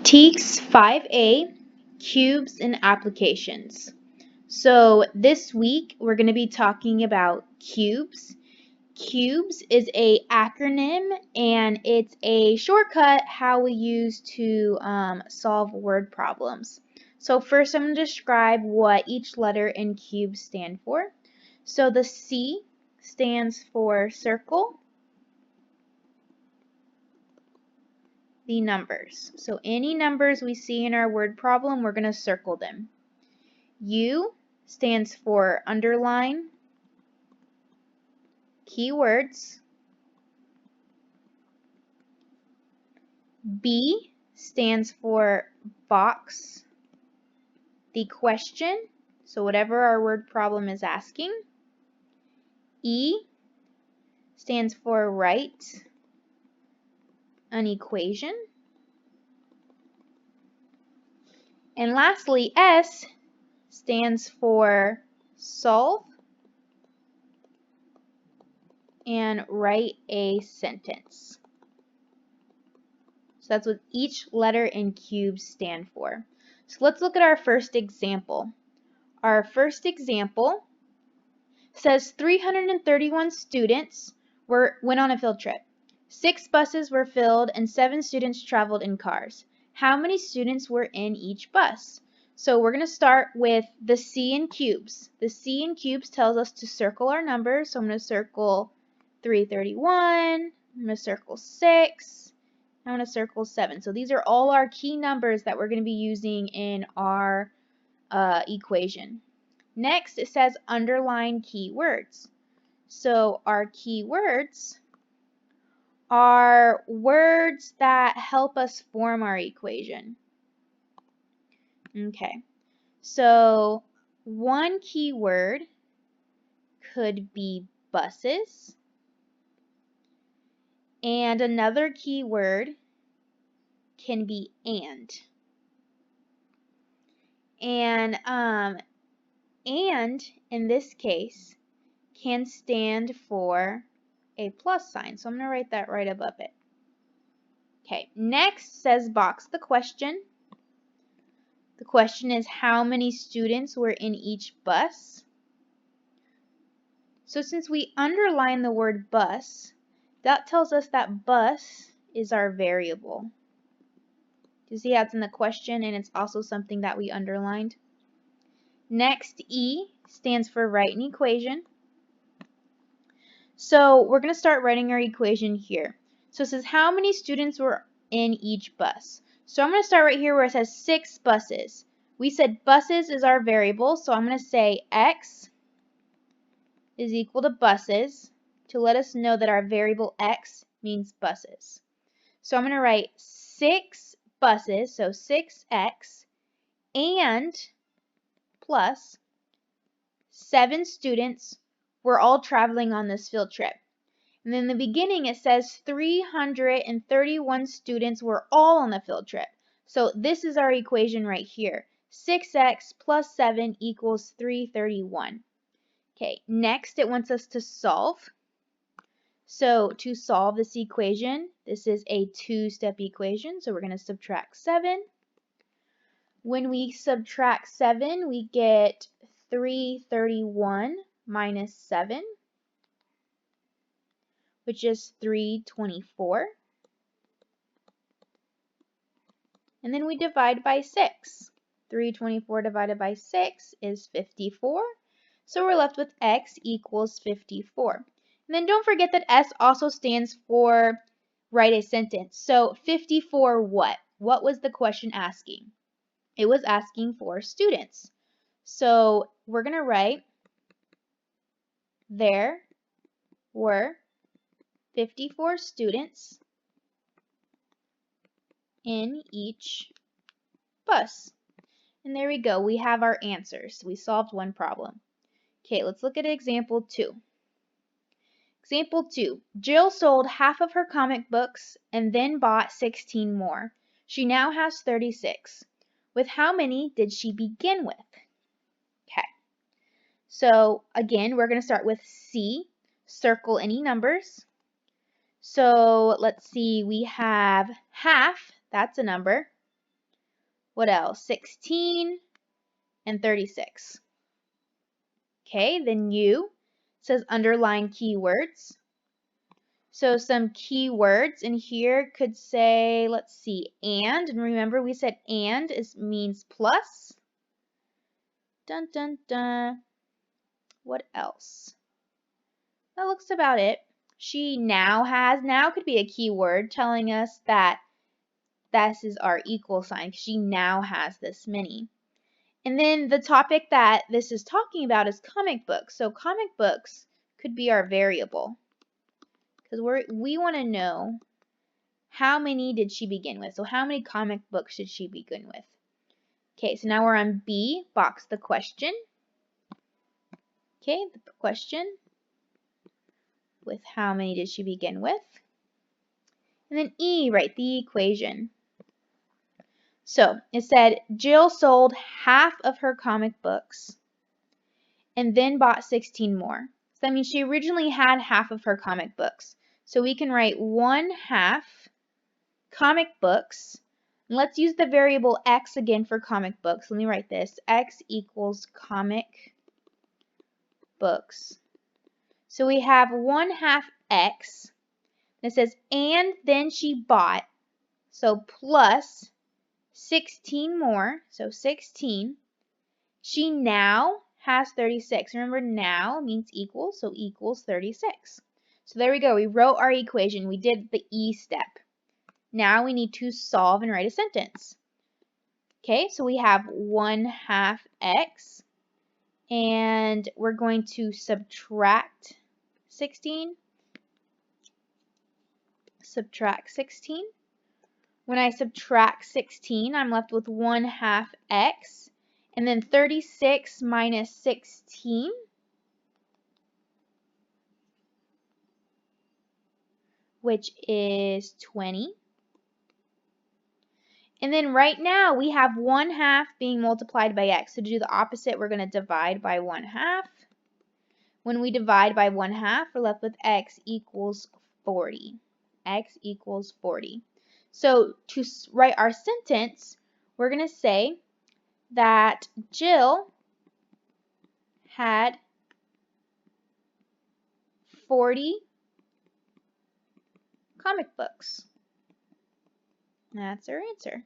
TEKS 5A, Cubes and Applications. So this week we're going to be talking about cubes. Cubes is a acronym and it's a shortcut how we use to solve word problems. So first I'm going to describe what each letter in cubes stand for. So the C stands for circle the numbers. So any numbers we see in our word problem, we're going to circle them. U stands for underline keywords. B stands for box the question, so whatever our word problem is asking. E stands for write an equation. And lastly, S stands for solve and write a sentence. So that's what each letter in cubes stand for. So let's look at our first example. Our first example says 331 students went on a field trip. 6 buses were filled and 7 students traveled in cars. How many students were in each bus? So we're going to start with the C in cubes. The C in cubes tells us to circle our numbers. So I'm going to circle 331. I'm going to circle 6. I'm going to circle 7. So these are all our key numbers that we're going to be using in our equation. Next, it says underline keywords. So our keywords are words that help us form our equation. Okay, so one keyword could be buses, and another keyword can be and. And in this case can stand for a plus sign. So I'm going to write that right above it. Okay, next says box the question. The question is how many students were in each bus? So since we underline the word bus, that tells us that bus is our variable. You see how it's in the question and it's also something that we underlined. Next, E stands for write an equation. So we're going to start writing our equation here. So it says how many students were in each bus. So I'm going to start right here where it says 6 buses. We said buses is our variable, so I'm going to say X is equal to buses to let us know that our variable X means buses. So I'm going to write 6 buses, so 6X, and plus 7 students were all traveling on this field trip. And then in the beginning it says 331 students were all on the field trip. So this is our equation right here. 6x plus 7 equals 331. Okay, next it wants us to solve. So to solve this equation, this is a two-step equation. So we're going to subtract 7. When we subtract 7, we get 331 minus 7. Which is 324. And then we divide by 6. 324 divided by 6 is 54. So we're left with x equals 54. And then don't forget that S also stands for write a sentence. So 54 what? What was the question asking? It was asking for students. So we're going to write there were 54 students in each bus. And there we go. We have our answers. We solved one problem. Okay, let's look at example 2. Example 2. Jill sold half of her comic books and then bought 16 more. She now has 36. With how many did she begin with? Okay. So again, we're going to start with C. Circle any numbers. So let's see, we have half, that's a number. What else? 16 and 36. Okay, then U says underline keywords. So some keywords in here could say, let's see, and remember we said and means plus. Dun dun dun. What else? That looks about it. She now has, now could be a keyword telling us that this is our equal sign. She now has this many. And then the topic that this is talking about is comic books. So comic books could be our variable because we want to know how many did she begin with. So how many comic books did she begin with? Okay, so now we're on B, box the question. Okay, the question with how many did she begin with? And then E, write the equation. So it said Jill sold half of her comic books and then bought 16 more. So that means she originally had half of her comic books. So we can write 1/2 comic books. And let's use the variable x again for comic books. Let me write this. X equals comic books. So we have 1/2 x. It says, and then she bought. So plus 16 more, so 16. She now has 36. Remember, now means equal, so equals 36. So there we go. We wrote our equation. We did the E step. Now we need to solve and write a sentence. Okay, so we have 1/2 x, and we're going to subtract 16. Subtract 16. When I subtract 16, I'm left with 1/2 x, and then 36 minus 16, which is 20. And then right now we have 1/2 being multiplied by x. So to do the opposite, we're going to divide by 1/2. When we divide by 1/2, we're left with x equals 40. X equals 40. So to write our sentence, we're going to say that Jill had 40 comic books. That's our answer.